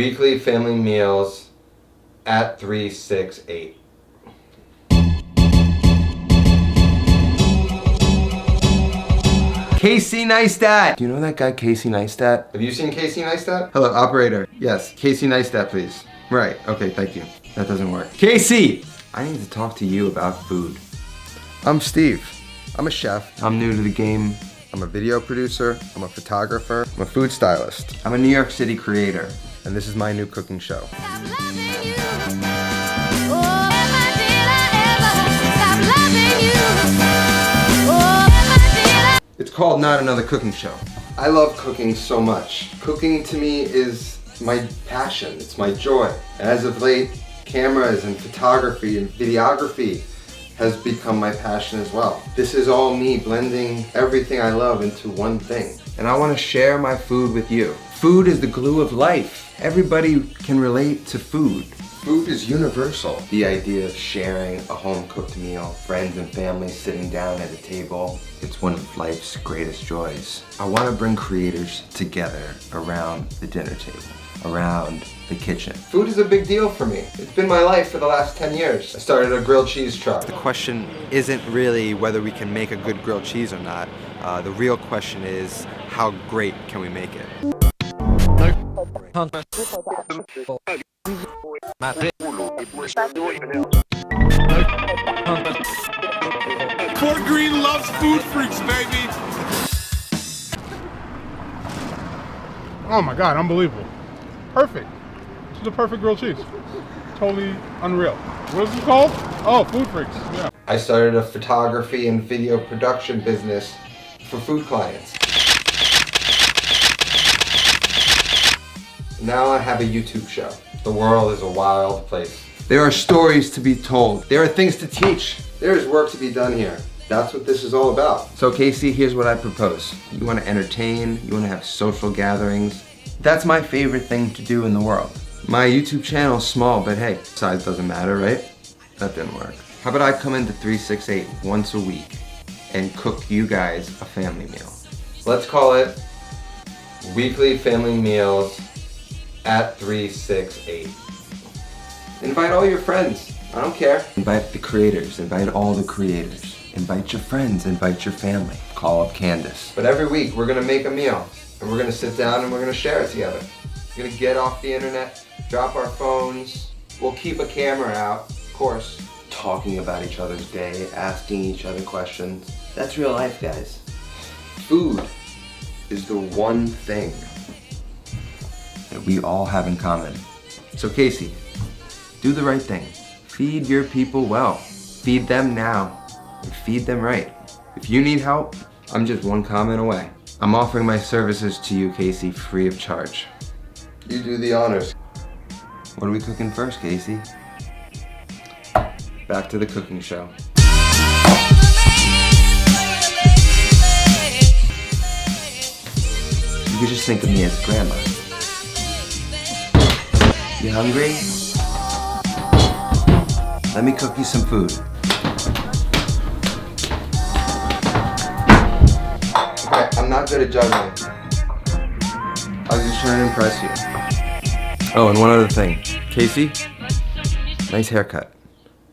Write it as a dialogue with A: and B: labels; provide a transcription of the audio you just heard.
A: weekly family meals at 368. Casey Neistat! Do you know that guy Casey Neistat? Have you seen Casey Neistat? Hello, operator. Yes, Casey Neistat, please. Right, okay, thank you. That doesn't work. Casey! I need to talk to you about food. I'm Steve. I'm a chef. I'm new to the game. I'm a video producer. I'm a photographer. I'm a food stylist. I'm a New York City creator. And this is my new cooking show. It's called Not Another Cooking Show. I love cooking so much. Cooking to me is my passion, it's my joy. As of late, cameras and photography and videography has become my passion as well. This is all me blending everything I love into one thing. And I want to share my food with you. Food is the glue of life. Everybody can relate to food. Food is universal. The idea of sharing a home-cooked meal, friends and family sitting down at a table, it's one of life's greatest joys. I want to bring creators together around the dinner table, around the kitchen. Food is a big deal for me. It's been my life for the last 10 years. I started a grilled cheese truck. The question isn't really whether we can make a good grilled cheese or not. The real question is, how great can we make it?
B: Fort Greene loves food freaks, baby!
C: Oh my God, unbelievable. Perfect. This is a perfect grilled cheese. Totally unreal. What is it called? Oh, Food Freaks, yeah.
A: I started a photography and video production business for food clients. Now I have a YouTube show. The world is a wild place. There are stories to be told. There are things to teach. There is work to be done here. That's what this is all about. So Casey, here's what I propose. You want to entertain, you want to have social gatherings. That's my favorite thing to do in the world. My YouTube channel is small, but hey, size doesn't matter, right? That didn't work. How about I come into 368 once a week and cook you guys a family meal? Let's call it weekly family meals at 368. Invite all your friends. I don't care. Invite the creators. Invite all the creators. Invite your friends. Invite your family. Call up Candace. But every week we're gonna make a meal and we're gonna sit down and we're gonna share it together. We're gonna get off the internet, drop our phones. We'll keep a camera out, of course. Talking about each other's day, asking each other questions. That's real life, guys. Food is the one thing that we all have in common. So Casey, do the right thing. Feed your people well. Feed them now and feed them right. If you need help, I'm just one comment away. I'm offering my services to you, Casey, free of charge. You do the honors. What are we cooking first, Casey? Back to the cooking show. You could just think of me as grandma. You hungry? Let me cook you some food. Okay, I'm not good at juggling. I was just trying to impress you. Oh, and one other thing. Casey, nice haircut.